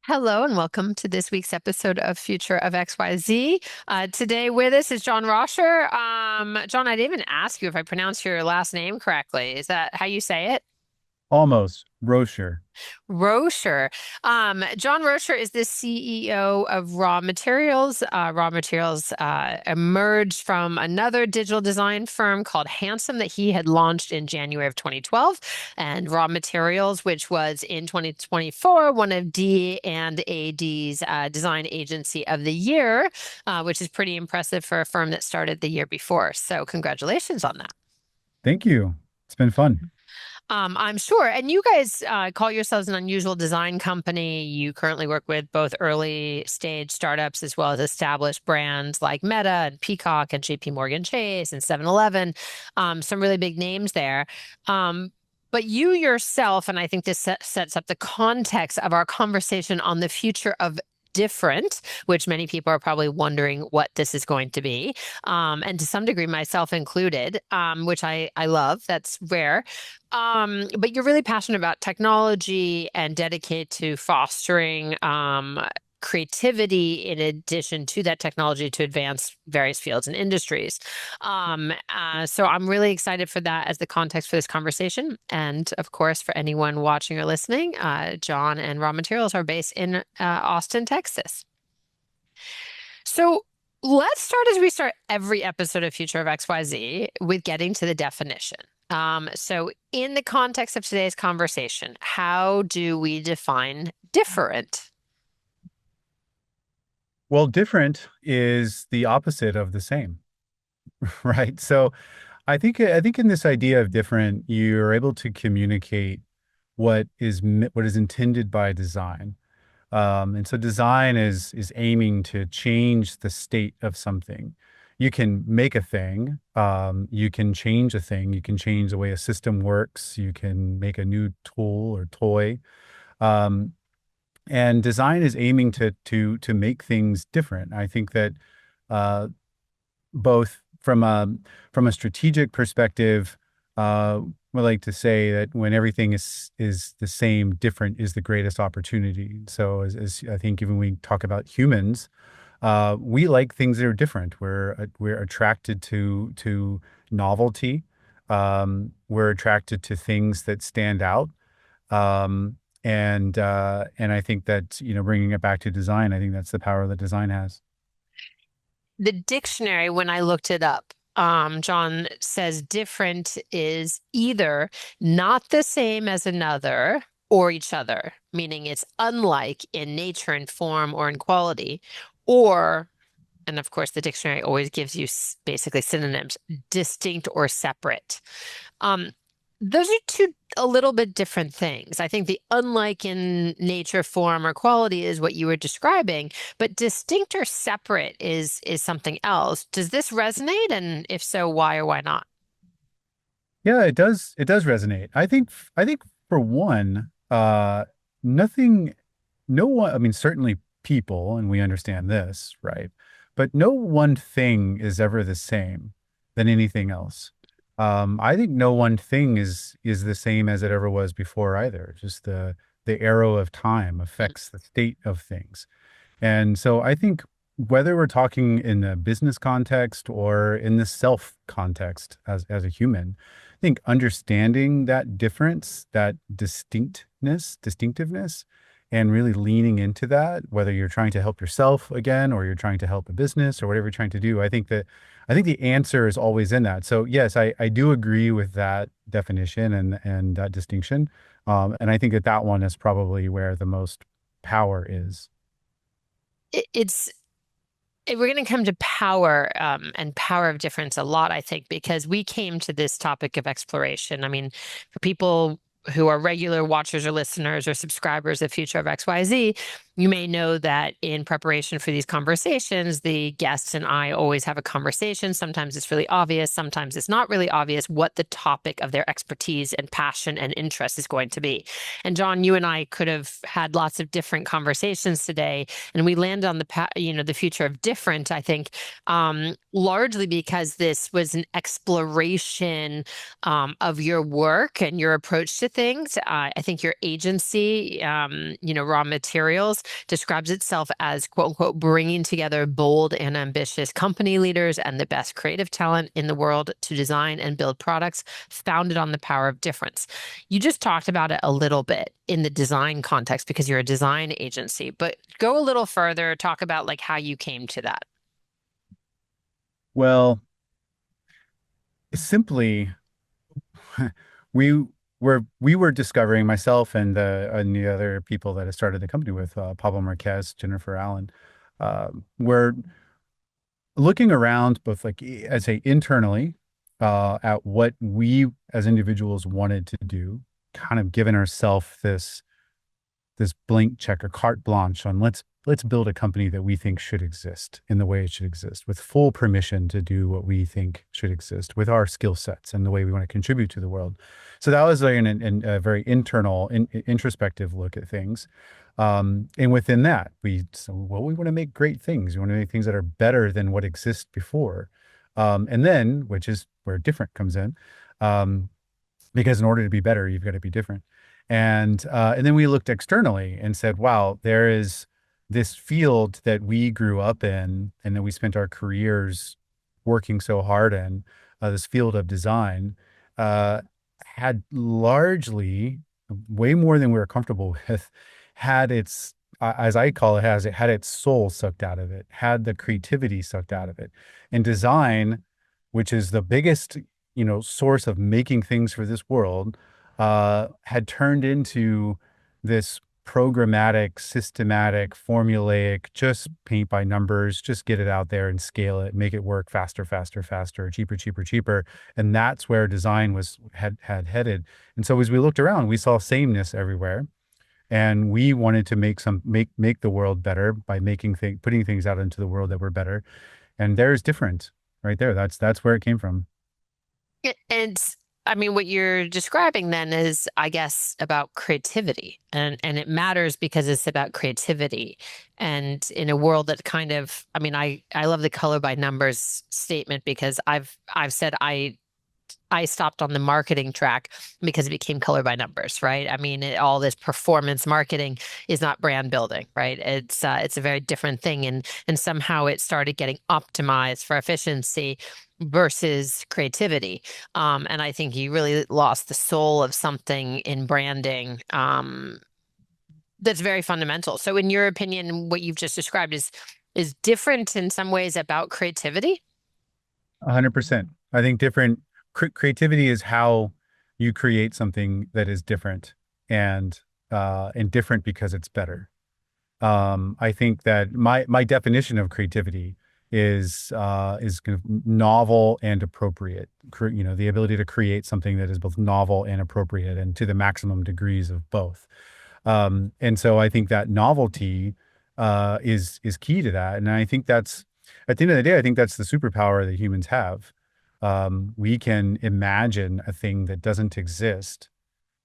Hello and welcome to this week's episode of Future of XYZ. Today with us is John Roescher. John, I didn't even ask you if I pronounced your last name correctly. Is that how you say it? Almost. Roescher. Roescher. John Roescher is the CEO of Raw Materials. Raw Materials emerged from another digital design firm called Handsome that he had launched in January of 2012, and Raw Materials, which was in 2024 one of D&AD's Design Agency of the Year, which is pretty impressive for a firm that started the year before. So congratulations on that. Thank you. It's been fun. I'm sure. And you guys call yourselves an unusual design company. You currently work with both early stage startups as well as established brands like Meta and Peacock and JP Morgan Chase and 7-Eleven, some really big names there. But you yourself, and I think this sets up the context of our conversation on the future of different, which many people are probably wondering what this is going to be. And to some degree, myself included, which I love. That's rare. But you're really passionate about technology and dedicated to fostering creativity in addition to that technology to advance various fields and industries. So I'm really excited for that as the context for this conversation. And of course, for anyone watching or listening, John and Raw Materials are based in Austin, Texas. So let's start as we start every episode of Future of XYZ with getting to the definition. So in the context of today's conversation, how do we define different? Well, different is the opposite of the same, right? So I think in this idea of different, you're able to communicate what is intended by design. And so design is aiming to change the state of something. You can make a thing, you can change a thing, you can change the way a system works, you can make a new tool or toy. Um, and design is aiming to make things different. I think that uh, both from a strategic perspective, we like to say that when everything is the same, different is the greatest opportunity. So as I think even when we talk about humans, we like things that are different. We're attracted to novelty. We're attracted to things that stand out. Um, and I think that, bringing it back to design, I think that's the power that design has. The dictionary, when I looked it up, John says different is either not the same as another or each other, meaning it's unlike in nature and form or in quality, or, and of course, the dictionary always gives you basically synonyms, distinct or separate. Um, those are two a little bit different things. I think the unlike in nature, form, or quality is what you were describing, but distinct or separate is something else. Does this resonate? And if so, why or why not? Yeah, it does. It does resonate. I think for one, nothing, no one, I mean, certainly people, and we understand this, right? But no one thing is ever the same than anything else. I think no one thing is the same as it ever was before either. Just the arrow of time affects the state of things. And so I think whether we're talking in a business context or in the self context as a human, I think understanding that difference, that distinctiveness, and really leaning into that, whether you're trying to help yourself again or you're trying to help a business or whatever you're trying to do, I think the answer is always in that. So yes, I do agree with that definition and that distinction. And I think that one is probably where the most power is. It's we're going to come to power and power of difference a lot, I think, because we came to this topic of exploration. I mean, for people who are regular watchers or listeners or subscribers of Future of XYZ, you may know that in preparation for these conversations, the guests and I always have a conversation. Sometimes it's really obvious, sometimes it's not really obvious what the topic of their expertise and passion and interest is going to be. And John, you and I could have had lots of different conversations today, and we land on the future of different, I think, largely because this was an exploration of your work and your approach to things. I think your agency, Raw Materials, describes itself as quote unquote bringing together bold and ambitious company leaders and the best creative talent in the world to design and build products founded on the power of difference. You just talked about it a little bit in the design context because you're a design agency, but go a little further, talk about like how you came to that. Well, simply we we were discovering, myself and the other people that I started the company with, Pablo Marquez, Jennifer Allen, were looking around both like I say internally at what we as individuals wanted to do, kind of giving ourselves this blank check or carte blanche on let's build a company that we think should exist in the way it should exist, with full permission to do what we think should exist with our skill sets and the way we want to contribute to the world. So that was like a very internal, introspective look at things. And within that, we want to make great things. We want to make things that are better than what exists before. And then, which is where different comes in, um, because in order to be better, you've got to be different. And then we looked externally and said, wow, there is this field that we grew up in and that we spent our careers working so hard in, this field of design, uh, had largely, way more than we were comfortable with, had its, as I call it, has it had its soul sucked out of it, had the creativity sucked out of it. And design, which is the biggest, source of making things for this world, had turned into this programmatic, systematic, formulaic, just paint by numbers, just get it out there and scale it, make it work faster, faster, faster, cheaper, cheaper, cheaper. And that's where design had headed. And so as we looked around, we saw sameness everywhere. And we wanted to make the world better by putting things out into the world that were better. And there's different right there. That's where it came from. And I mean, what you're describing then is, I guess, about creativity, and it matters because it's about creativity. And in a world that kind of, I mean, I love the color by numbers statement because I've said I stopped on the marketing track because it became color by numbers, right? I mean, all this performance marketing is not brand building, right? It's a very different thing, and somehow it started getting optimized for efficiency versus creativity. And I think you really lost the soul of something in branding. That's very fundamental. So, in your opinion, what you've just described is different in some ways about creativity. 100%. I think creativity is how you create something that is different, and different because it's better. I think that my definition of creativity is kind of novel and appropriate. The ability to create something that is both novel and appropriate, and to the maximum degrees of both. And so I think that novelty is key to that. And I think that's, at the end of the day, I think that's the superpower that humans have. We can imagine a thing that doesn't exist,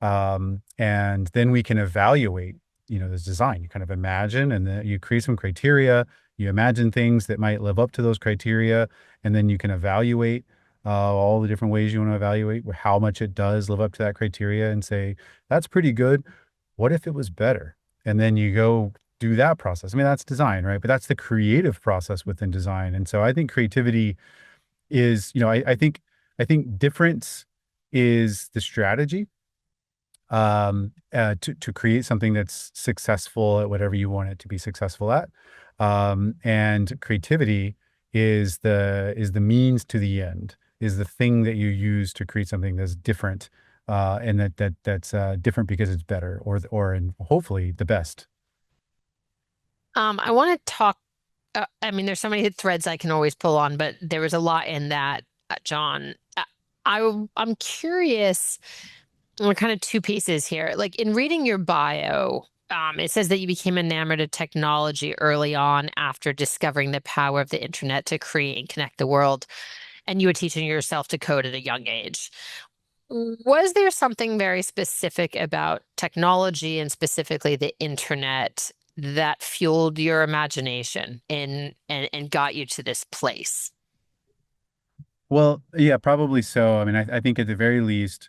and then we can evaluate, this design. You kind of imagine, and then you create some criteria. You imagine things that might live up to those criteria, and then you can evaluate all the different ways you want to evaluate how much it does live up to that criteria, and say, that's pretty good. What if it was better? And then you go do that process. I mean, that's design, right? But that's the creative process within design. And so I think creativity is, I think difference is the strategy, to create something that's successful at whatever you want it to be successful at. And creativity is the means to the end, is the thing that you use to create something that's different, and that's different because it's better, and hopefully the best. I want to talk. I mean, there's so many threads I can always pull on, but there was a lot in that, John. I'm curious. Kind of two pieces here. Like in reading your bio, it says that you became enamored of technology early on after discovering the power of the internet to create and connect the world, and you were teaching yourself to code at a young age. Was there something very specific about technology and specifically the internet that fueled your imagination and got you to this place? Well, yeah, probably so. I mean, I think at the very least,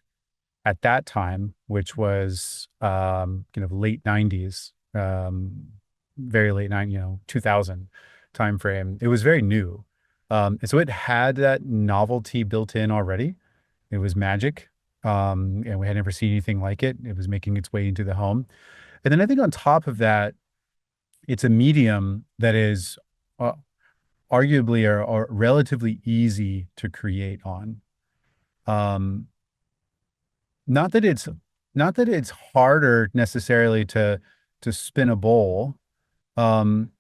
at that time, which was kind of late 90s, very late 2000 timeframe. It was very new. And so it had that novelty built in already. It was magic. And we had never seen anything like it. It was making its way into the home. And then I think on top of that, it's a medium that is uh, arguably or relatively easy to create on. Um, not that it's not that it's harder necessarily to spin a bowl. Um,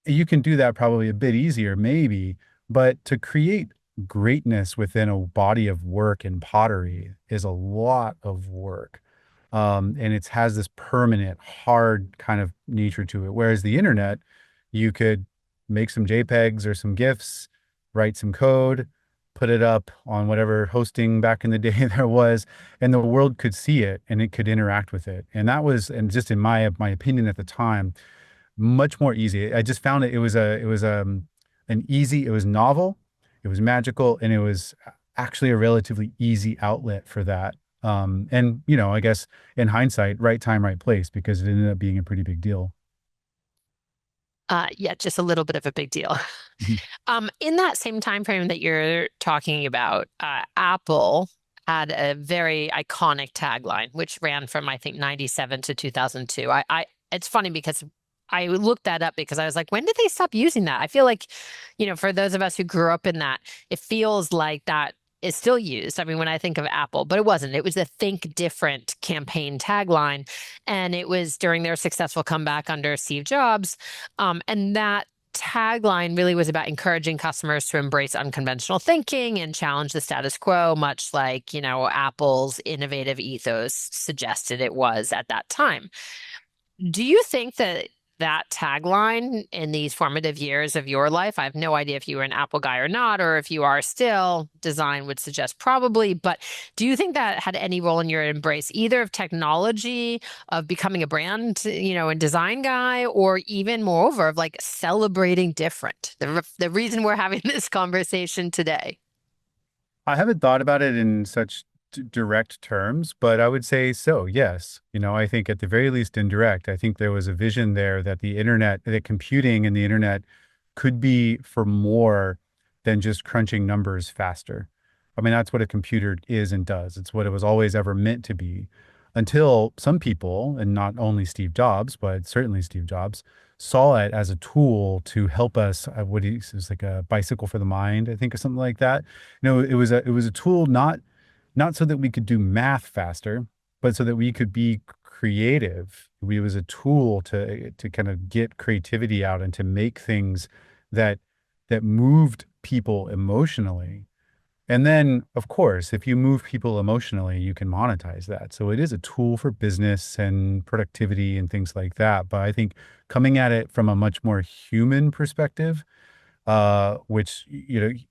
you can do that probably a bit easier, maybe, but to create greatness within a body of work in pottery is a lot of work. And it has this permanent, hard kind of nature to it. Whereas the internet, you could make some JPEGs or some GIFs, write some code, put it up on whatever hosting back in the day there was, and the world could see it and it could interact with it. And that was, and just in my opinion at the time, much more easy. I just found it was novel, it was magical, and it was actually a relatively easy outlet for that. And I guess in hindsight, right time, right place, because it ended up being a pretty big deal. Yeah, just a little bit of a big deal. Mhm. In that same time frame that you're talking about, Apple had a very iconic tagline, which ran from I think 97 to 2002. It's funny because I looked that up because I was like, when did they stop using that? I feel like, for those of us who grew up in that, it feels like that is still used. I mean, when I think of Apple, but it wasn't. It was the Think Different campaign tagline, and it was during their successful comeback under Steve Jobs. And that tagline really was about encouraging customers to embrace unconventional thinking and challenge the status quo, much like, Apple's innovative ethos suggested it was at that time. Do you think that that tagline in these formative years of your life, I have no idea if you were an Apple guy or not, or if you are still, design would suggest probably, but do you think that had any role in your embrace, either of technology, of becoming a brand, and design guy, or even moreover of like celebrating different? The reason we're having this conversation today. I haven't thought about it in such direct terms, but I would say so, yes. I think at the very least indirect, I think there was a vision there that that computing and the internet could be for more than just crunching numbers faster. I mean, that's what a computer is and does. It's what it was always ever meant to be until some people, and not only Steve Jobs, but certainly Steve Jobs, saw it as a tool to help us. It was like a bicycle for the mind, I think, or something like that. It was a tool not so that we could do math faster, but so that we could be creative. It was a tool to kind of get creativity out and to make things that that moved people emotionally. And then, of course, if you move people emotionally, you can monetize that. So it is a tool for business and productivity and things like that. But I think coming at it from a much more human perspective, which,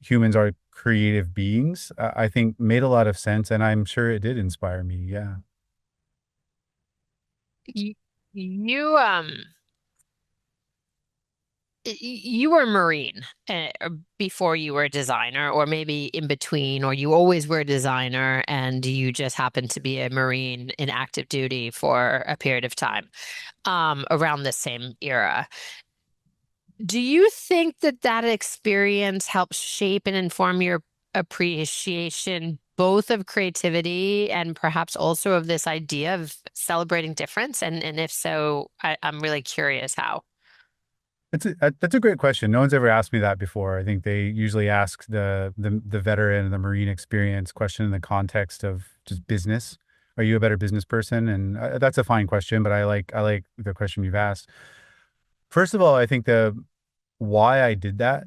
humans are creative beings, I think made a lot of sense. And I'm sure it did inspire me. Yeah. You, you were a Marine before you were a designer, or maybe in between, or you always were a designer and you just happened to be a Marine in active duty for a period of time around the same era. Do you think that that experience helps shape and inform your appreciation both of creativity and perhaps also of this idea of celebrating difference? And if so, I'm really curious how. That's a great question. No one's ever asked me that before. I think they usually ask the veteran and the Marine experience question in the context of just business. Are you a better business person? And that's a fine question, but I like the question you've asked. First of all, I think the why I did that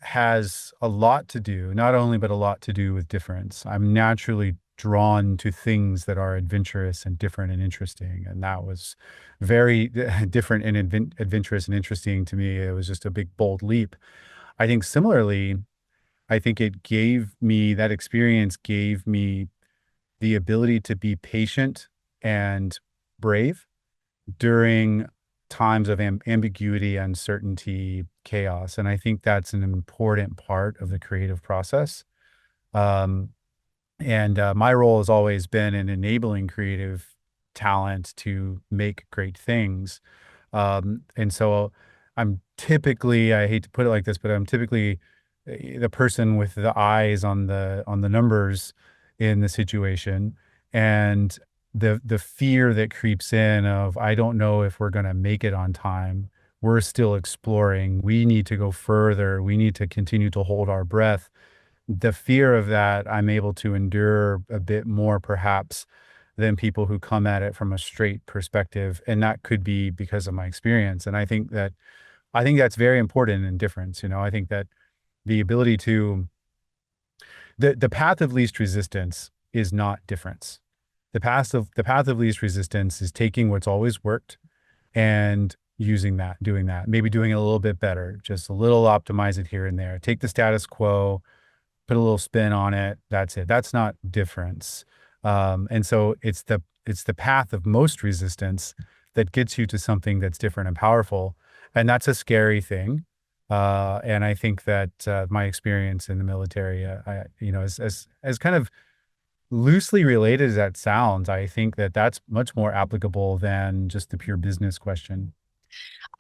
has a lot to do, not only, but a lot to do with difference. I'm naturally drawn to things that are adventurous and different and interesting. And that was very different and adventurous and interesting to me. It was just a big, bold leap. I think similarly, I think that experience gave me the ability to be patient and brave during times of ambiguity, uncertainty, chaos. And I think that's an important part of the creative process. Um, and my role has always been in enabling creative talent to make great things. And so I'm typically, I hate to put it like this, but I'm typically the person with the eyes on the numbers in the situation, and the fear that creeps in of I don't know if we're going to make it on time. We're still exploring. We need to go further. We need to continue to hold our breath. The fear of that, I'm able to endure a bit more perhaps than people who come at it from a straight perspective. And that could be because of my experience. And I think that's very important in difference. I think that the ability to the path of least resistance is not difference. The path of least resistance is taking what's always worked and using that, doing that, maybe doing it a little bit better, just a little optimize it here and there. Take the status quo, put a little spin on it. That's it. That's not difference. And so it's the path of most resistance that gets you to something that's different and powerful. And that's a scary thing. And I think that my experience in the military, as kind of loosely related as that sounds, I think that that's much more applicable than just the pure business question.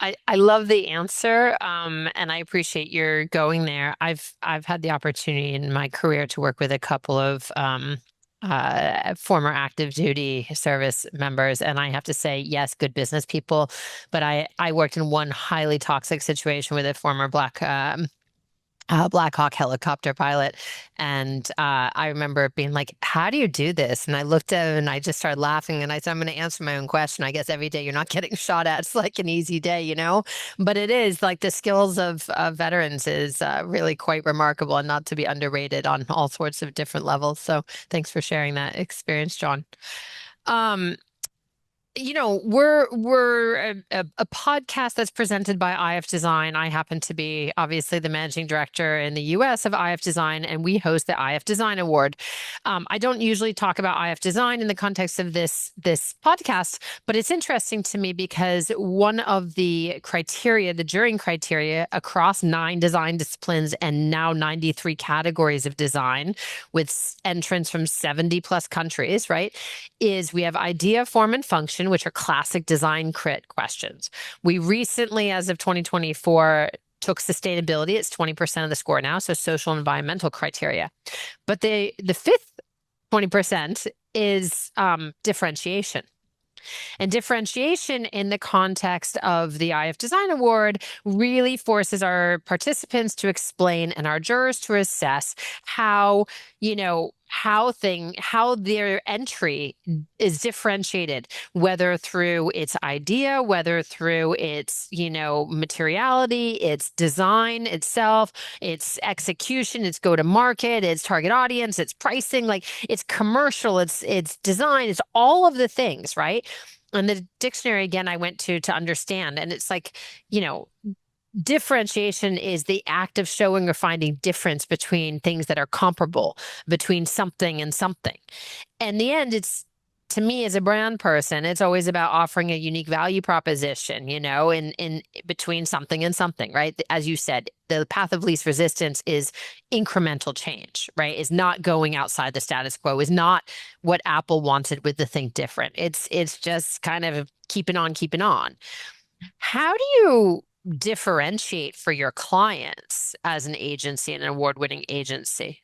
I love the answer, and I appreciate your going there. I've had the opportunity in my career to work with a couple of former active duty service members, and I have to say, yes, good business people. But I worked in one highly toxic situation with a former Black Hawk helicopter pilot. And I remember being like, how do you do this? And I looked at him and I just started laughing. And I said, I'm going to answer my own question. I guess every day you're not getting shot at. It's like an easy day, you know? But it is like the skills of veterans is really quite remarkable and not to be underrated on all sorts of different levels. So thanks for sharing that experience, John. Um, we're a podcast that's presented by IF Design. I happen to be obviously the managing director in the US of IF Design, and we host the IF Design Award. I don't usually talk about IF Design in the context of this podcast, but it's interesting to me because one of the criteria, the juring criteria across 9 design disciplines and now 93 categories of design, with entrants from 70 plus countries, right, is we have idea, form, and function, which are classic design crit questions. We recently, as of 2024, took sustainability. It's 20% of the score now, so social and environmental criteria. But the fifth 20% is differentiation. And differentiation in the context of the IF Design Award really forces our participants to explain and our jurors to assess how, how their entry is differentiated, whether through its idea, whether through its, materiality, its design itself, its execution, its go-to-market, its target audience, its pricing, like its commercial, its design, it's all of the things, right? And the dictionary again I went to understand, and it's like, differentiation is the act of showing or finding difference between things that are comparable, between something and something. In the end, it's, to me as a brand person, it's always about offering a unique value proposition, in between something and something, right? As you said, the path of least resistance is incremental change, right? Is not going outside the status quo, is not what Apple wanted with the Think Different. It's just kind of keeping on, keeping on. How do you differentiate for your clients as an agency, an award-winning agency?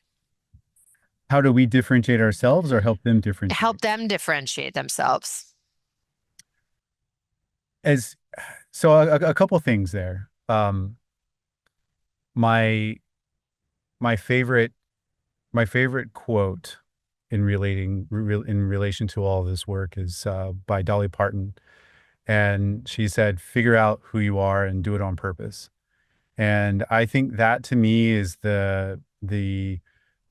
How do we differentiate ourselves or help them Help differentiate? them differentiate themselves. As so a couple things there. My my favorite my favorite quote in relation to all this work is by Dolly Parton, and she said, "Figure out who you are and do it on purpose." And I think that to me is the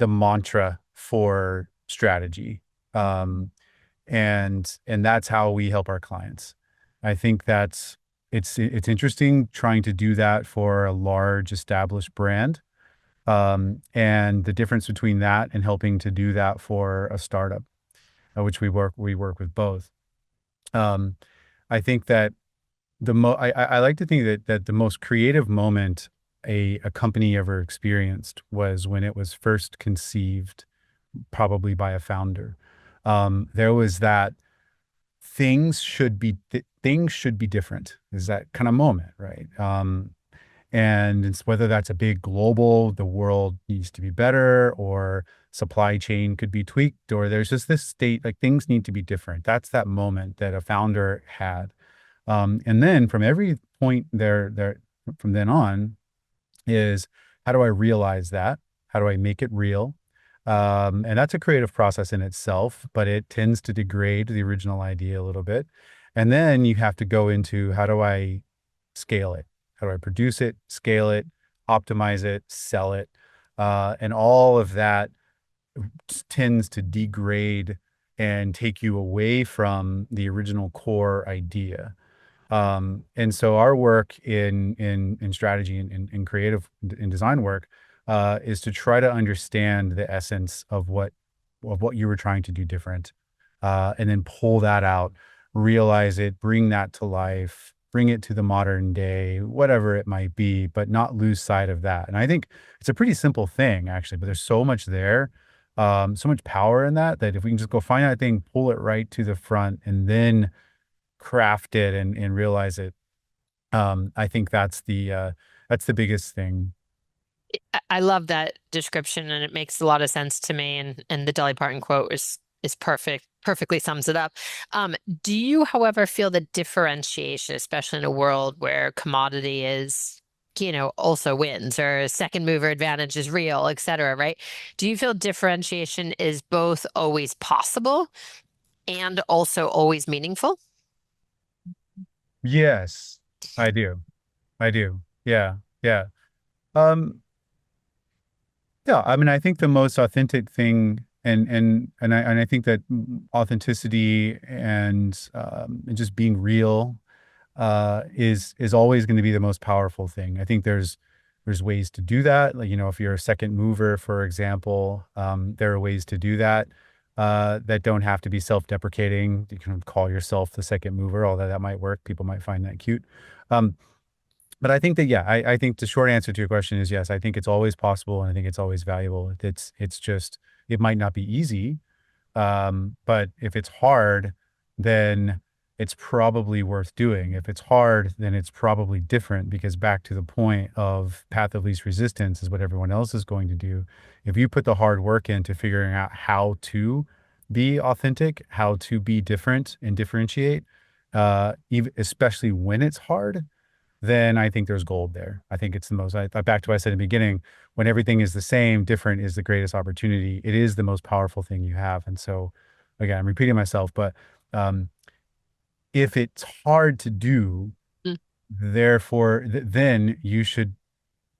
mantra for strategy. Um, and that's how we help our clients. I think it's interesting trying to do that for a large established brand. And the difference between that and helping to do that for a startup, which we work with both. Um, I think that I like to think that the most creative moment a company ever experienced was when it was first conceived, probably by a founder. There was that things should be different is that kind of moment, right? And it's whether that's a big global, the world needs to be better, or supply chain could be tweaked, or there's just this state, like things need to be different. That's that moment that a founder had. And then from every point there from then on is how do I realize that? How do I make it real? And that's a creative process in itself, but it tends to degrade the original idea a little bit. And then you have to go into how do I scale it? How do I produce it, scale it, optimize it, sell it? And all of that tends to degrade and take you away from the original core idea. And so our work in strategy and creative and design work is to try to understand the essence of what you were trying to do different, and then pull that out, realize it, bring that to life, bring it to the modern day, whatever it might be, but not lose sight of that. And I think it's a pretty simple thing actually, but there's so much there, so much power in that that if we can just go find that thing, pull it right to the front, and then craft it and realize it. I think that's the biggest thing. I love that description and it makes a lot of sense to me. And the Dolly Parton quote is perfect, perfectly sums it up. Do you, however, feel the differentiation, especially in a world where commodity is, also wins or second mover advantage is real, et cetera, right? Do you feel differentiation is both always possible and also always meaningful? Yes, I do. I do. Yeah. Yeah. Um, yeah, I mean, I think the most authentic thing and I think that authenticity and just being real is always going to be the most powerful thing. I think there's ways to do that. Like, if you're a second mover, for example, there are ways to do that that don't have to be self-deprecating. You can call yourself the second mover, although that might work. People might find that cute. Um, but I think that, yeah, I think the short answer to your question is yes. I think it's always possible, and I think it's always valuable. It's just it might not be easy, but if it's hard, then it's probably worth doing. If it's hard, then it's probably different because back to the point of path of least resistance is what everyone else is going to do. If you put the hard work into figuring out how to be authentic, how to be different and differentiate, even especially when it's hard, then I think there's gold there. I think it's the most, back to what I said in the beginning, when everything is the same, different is the greatest opportunity. It is the most powerful thing you have. And so, again, I'm repeating myself, but um, if it's hard to do, Mm. therefore, then you should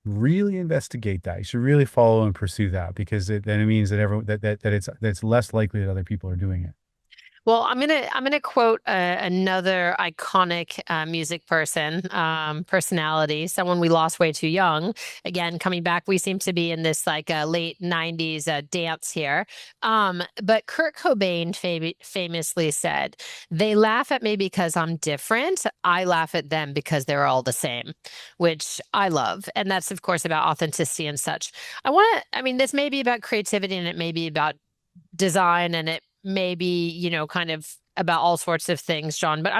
really investigate that. You should really follow and pursue that because then it means that it's less likely that other people are doing it. Well, I'm gonna quote another iconic music personality, someone we lost way too young. Again, coming back, we seem to be in this like late '90s dance here. But Kurt Cobain famously said, "They laugh at me because I'm different. I laugh at them because they're all the same," which I love, and that's of course about authenticity and such. I mean, this may be about creativity and it may be about design and it may be, kind of about all sorts of things, John, but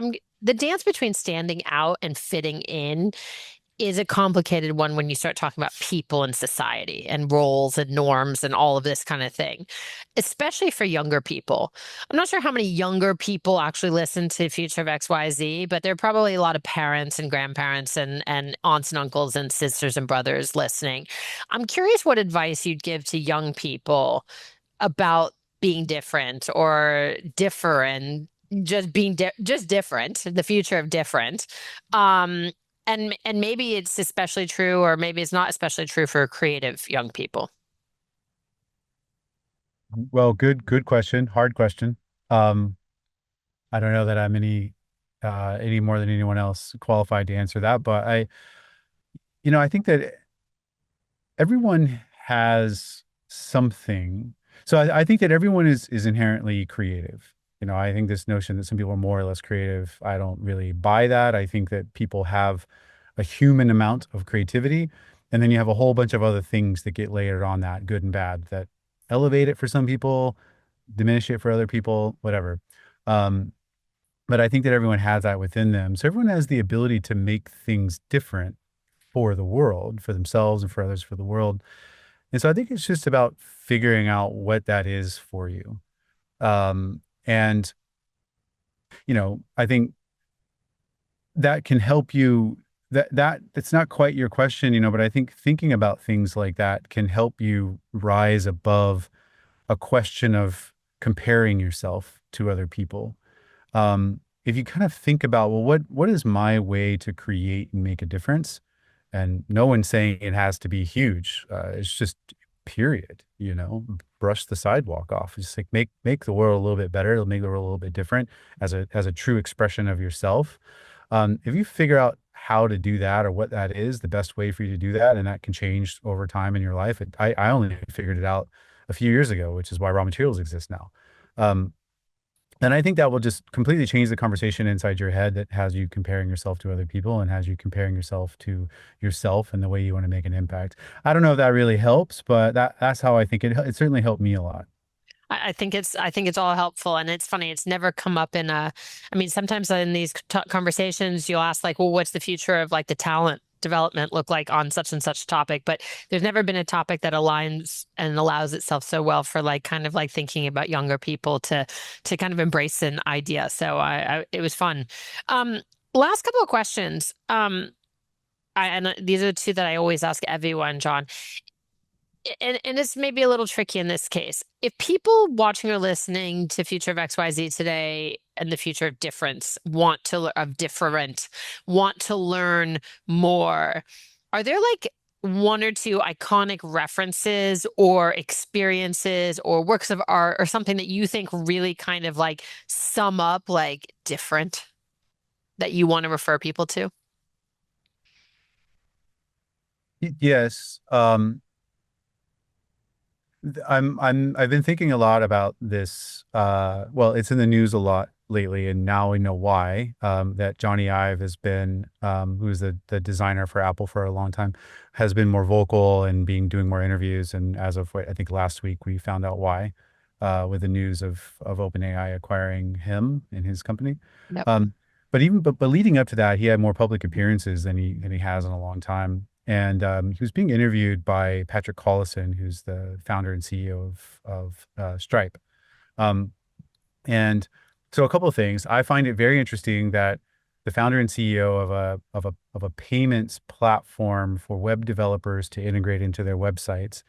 the dance between standing out and fitting in is a complicated one when you start talking about people and society and roles and norms and all of this kind of thing, especially for younger people. I'm not sure how many younger people actually listen to Future of XYZ, but there are probably a lot of parents and grandparents and aunts and uncles and sisters and brothers listening. I'm curious what advice you'd give to young people about being different or different, just being just different, the future of different. Um, and maybe it's especially true, or maybe it's not especially true for creative young people. Well, good question. Hard question. Um, I don't know that I'm any more than anyone else qualified to answer that, but I think that everyone has something. So I think that everyone is inherently creative. I think this notion that some people are more or less creative, I don't really buy that. I think that people have a human amount of creativity, and then you have a whole bunch of other things that get layered on that, good and bad, that elevate it for some people, diminish it for other people, whatever. Um, but I think that everyone has that within them. So everyone has the ability to make things different for the world, for themselves and for others, for the world. And so I think it's just about figuring out what that is for you. And I think that can help you. That it's not quite your question, but I think thinking about things like that can help you rise above a question of comparing yourself to other people. If you kind of think about, well, what is my way to create and make a difference? And no one's saying it has to be huge. It's just period, brush the sidewalk off. It's like make the world a little bit better. It'll make the world a little bit different as a true expression of yourself. If you figure out how to do that or what that is, the best way for you to do that, and that can change over time in your life. I only figured it out a few years ago, which is why raw materials exist now. Um, and I think that will just completely change the conversation inside your head that has you comparing yourself to other people and has you comparing yourself to yourself and the way you want to make an impact. I don't know if that really helps, but that's how I think it certainly helped me a lot. I think it's all helpful, and it's funny. It's never come up in a. I mean, sometimes in these conversations, you'll ask like, "Well, what's the future of like the talent development look like on such and such topic?" But there's never been a topic that aligns and allows itself so well for like kind of like thinking about younger people to kind of embrace an idea. So it was fun. Um, Last couple of questions. And these are two that I always ask everyone, John, and it's maybe a little tricky in this case. If people watching or listening to Future of XYZ today and the future of difference want to learn more, are there like one or two iconic references or experiences or works of art or something that you think really kind of like sum up like different that you want to refer people to? Yes. I've been thinking a lot about this. Well, it's in the news a lot lately, and now we know why. That Johnny Ive has been, who's the designer for Apple for a long time, has been more vocal and doing more interviews. And as of I think last week, we found out why, with the news of OpenAI acquiring him and his company. Yep. Um, but leading up to that, he had more public appearances than he has in a long time. And he was being interviewed by Patrick Collison, who's the founder and CEO of Stripe. Um, and so a couple of things. I find it very interesting that the founder and CEO of a payments platform for web developers to integrate into their websites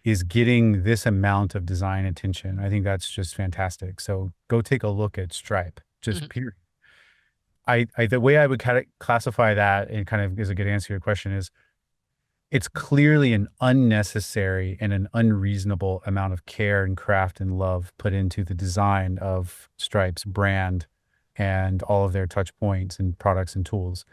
is getting this amount of design attention. I think that's just fantastic. So go take a look at Stripe, just Mhm. period. The way I would kind of classify that and kind of is a good answer to your question is it's clearly an unnecessary and an unreasonable amount of care and craft and love put into the design of Stripe's brand and all of their touch points and products and tools.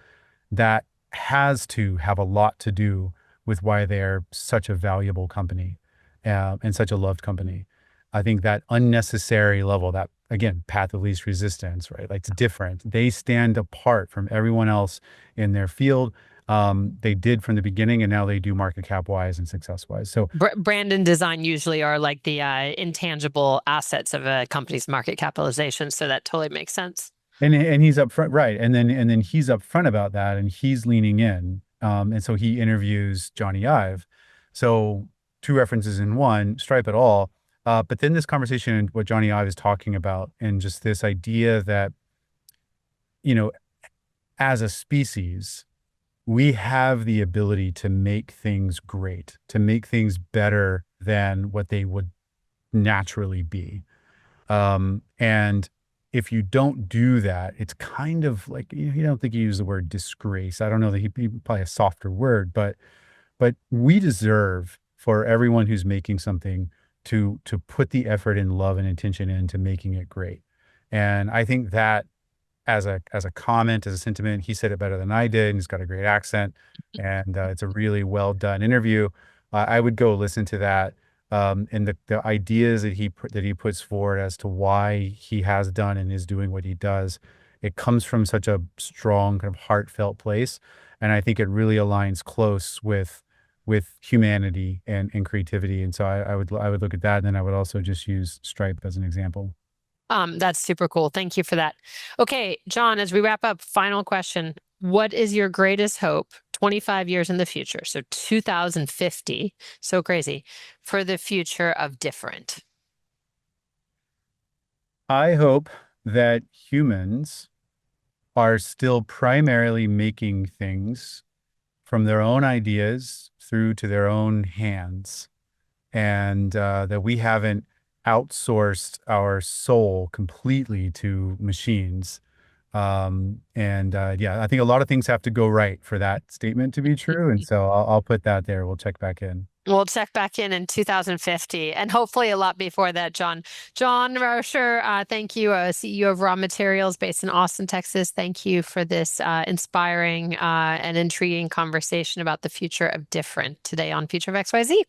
That has to have a lot to do with why they're such a valuable company, and such a loved company. I think that unnecessary level, that again, path of least resistance, right? Like it's different. They stand apart from everyone else in their field. They did from the beginning, and now they do market cap wise and success wise. So, Brand and design usually are like the intangible assets of a company's market capitalization, so that totally makes sense. and he's upfront, right? And then he's upfront about that, and he's leaning in. And so he interviews Johnny Ive. So two references in one, Stripe at all. But then this conversation, what Johnny Ive is talking about, and just this idea that, you know, as a species, we have the ability to make things great, to make things better than what they would naturally be. And if you don't do that, it's kind of like, you don't think you use the word disgrace. I don't know that he probably a softer word, but we deserve for everyone who's making something to put the effort and love and intention into making it great. And I think that as a comment, as a sentiment. He said it better than I did, and he's got a great accent, and it's a really well done interview. I would go listen to that, and the ideas that he puts forward as to why he has done and is doing what he does. It comes from such a strong, kind of heartfelt place, and I think it really aligns close with humanity and creativity. And so I would look at that, and then I would also just use Stripe as an example. That's super cool. Thank you for that. Okay, John, as we wrap up, final question. What is your greatest hope 25 years in the future? So 2050, so crazy, for the future of different. I hope that humans are still primarily making things from their own ideas through to their own hands, and that we haven't outsourced our soul completely to machines. And yeah, I think a lot of things have to go right for that statement to be true. And so I'll put that there. We'll check back in. We'll check back in 2050 and hopefully a lot before that, John. John Roescher, thank you, CEO of Raw Materials based in Austin, Texas. Thank you for this inspiring and intriguing conversation about the future of different today on Future of XYZ.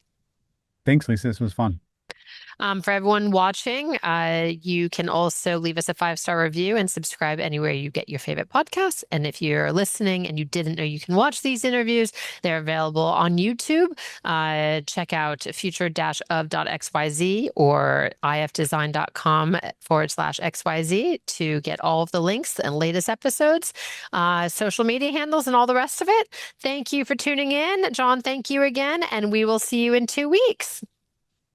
Thanks, Lisa. This was fun. For everyone watching, you can also leave us a 5-star review and subscribe anywhere you get your favorite podcasts. And if you're listening and you didn't know you can watch these interviews, they're available on YouTube. Check out future-of.xyz or ifdesign.com/XYZ to get all of the links and latest episodes, social media handles, and all the rest of it. Thank you for tuning in. John, thank you again. And we will see you in 2 weeks.